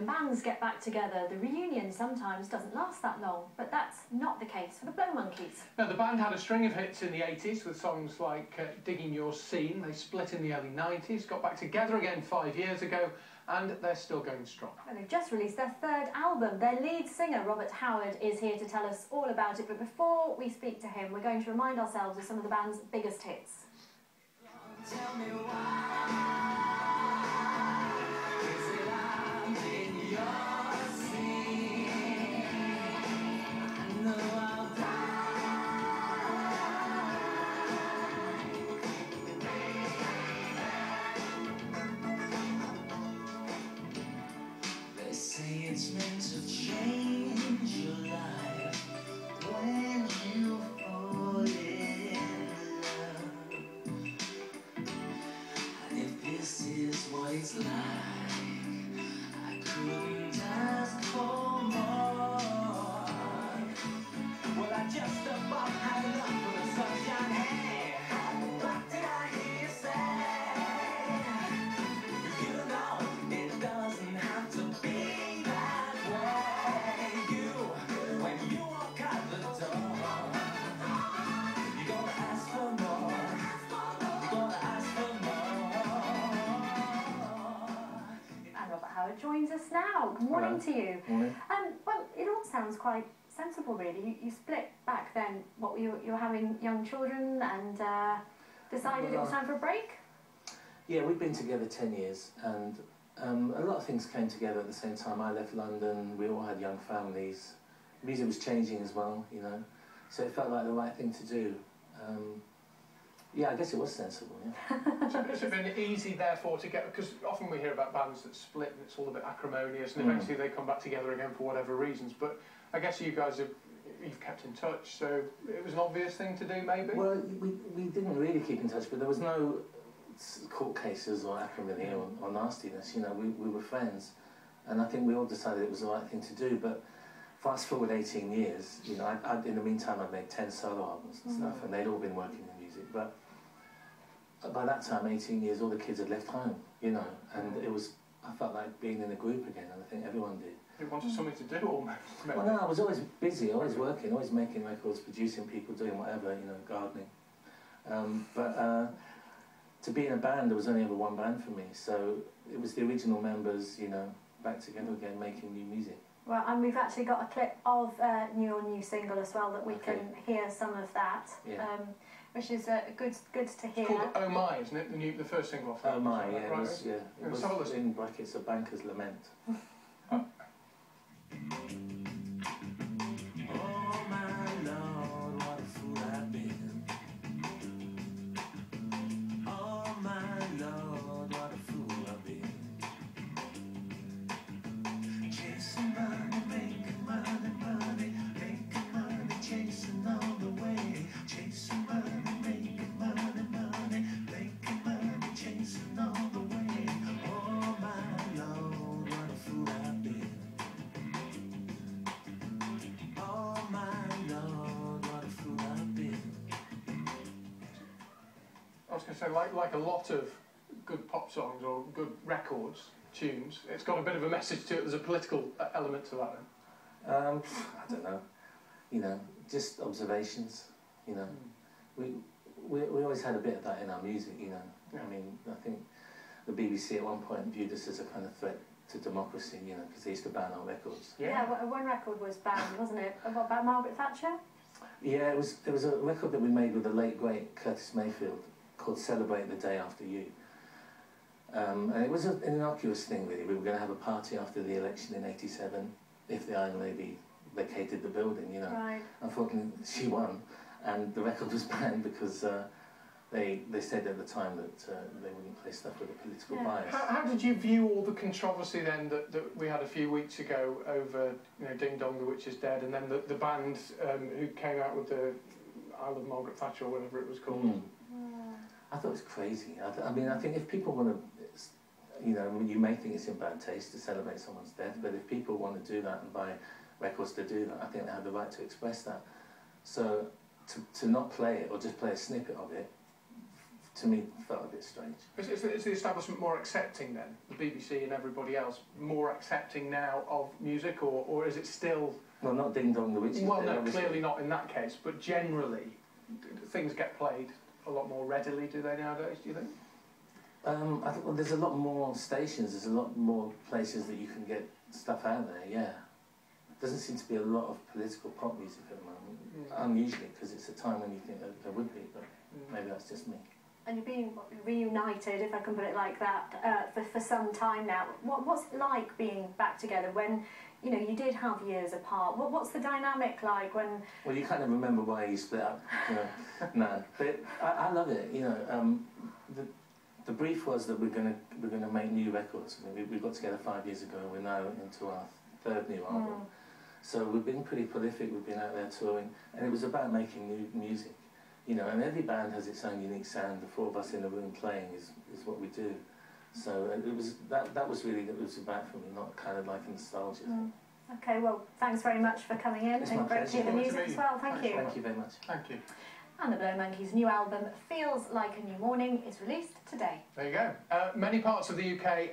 when bands get back together, the reunion sometimes doesn't last that long, but that's not the case for the Blow Monkeys. Now, the band had a string of hits in the 80s with songs like Digging Your Scene. They split in the early 90s, got back together again 5 years ago, and they're still going strong. Well, they've just released their third album. Their lead singer, Robert Howard, is here to tell us all about it, but before we speak to him, we're going to remind ourselves of some of the band's biggest hits. Tell me why. It's meant to change your life when you fall in love. And if this is what it's like, I couldn't ask for more. Well, I just about had enough of the sunshine. Hey, what did I hear you say? You know it doesn't have to be. Howard joins us now. Good morning to you. Morning. Well, it all sounds quite sensible, really. You split back then. What you were having young children and decided it was time for a break. Yeah, we've been together 10 years, and a lot of things came together at the same time. I left London. We all had young families. Music was changing as well, you know. So it felt like the right thing to do. Yeah, I guess it was sensible, yeah. So has it been easy, therefore, to get... Because often we hear about bands that split and it's all a bit acrimonious and eventually they come back together again for whatever reasons. But I guess you guys you've kept in touch, so it was an obvious thing to do, maybe? Well, we didn't really keep in touch, but there was no court cases or acrimony or nastiness, you know. We were friends, and I think we all decided it was the right thing to do. But fast forward 18 years, you know, in the meantime I'd made 10 solo albums and stuff, and they'd all been working in music. But by that time, 18 years, all the kids had left home, you know, and I felt like being in a group again, and I think everyone did. You wanted something to do, almost. Well, no, I was always busy, always working, always making records, producing people, doing whatever, you know, gardening. To be in a band, there was only ever one band for me, so it was the original members, you know, back together again, making new music. Well, and we've actually got a clip of your new single as well that we can hear some of that. Yeah. Which is good to hear. It's called Oh My, isn't it? The first single off that. Oh My, yeah, right? it was in brackets, A Banker's Lament. I was going to say, like a lot of good pop songs or good records, tunes, it's got a bit of a message to it. There's a political element to that then. I don't know. You know, just observations, you know. We always had a bit of that in our music, you know. Yeah. I mean, I think the BBC at one point viewed us as a kind of threat to democracy, you know, because they used to ban our records. Yeah, one record was banned, wasn't it? What about Margaret Thatcher? Yeah, it was a record that we made with the late, great Curtis Mayfield called Celebrate the Day After You. And it was an innocuous thing, really. We were going to have a party after the election in '87 if the Iron Lady vacated the building, you know. Right. Unfortunately, she won, and the record was banned because they said at the time that they wouldn't play stuff with a political bias. How did you view all the controversy then that we had a few weeks ago over, you know, Ding Dong, the Witch is Dead, and then the band who came out with the Isle of Margaret Thatcher or whatever it was called? I thought it was crazy. I mean, I think if people want to, you know, you may think it's in bad taste to celebrate someone's death, but if people want to do that and buy records to do that, I think they have the right to express that. So to not play it or just play a snippet of it to me felt a bit strange. Is the establishment more accepting then? The BBC and everybody else more accepting now of music, or is it still? Well, not Ding Dong the Witch. Well, no, clearly not in that case. But generally, things get played a lot more readily, do they nowadays? Do you think? I think there's a lot more stations. There's a lot more places that you can get stuff out there. Yeah. Doesn't seem to be a lot of political pop music at the moment. Unusually, because it's a time when you think there would be, but maybe that's just me. And you're being reunited, if I can put it like that, for some time now. What's it like being back together when, you know, you did have years apart? What's the dynamic like when? Well, you kind of remember why you split up. You know. No, but I love it. You know, the brief was that we're gonna make new records. I mean, we got together 5 years ago, and we're now into our third new album. So we've been pretty prolific. We've been out there touring, and it was about making new music. You know, and every band has its own unique sound. The four of us in a room playing is what we do. So it was that was really what it was about for me, not kind of like a nostalgia thing. Okay, well, thanks very much for coming in. It's And my great to hear the pleasure. music as well. Thank you. Thank you very much. Thank you. And the Blow Monkeys' new album, Feels Like a New Morning, is released today. There you go. Many parts of the UK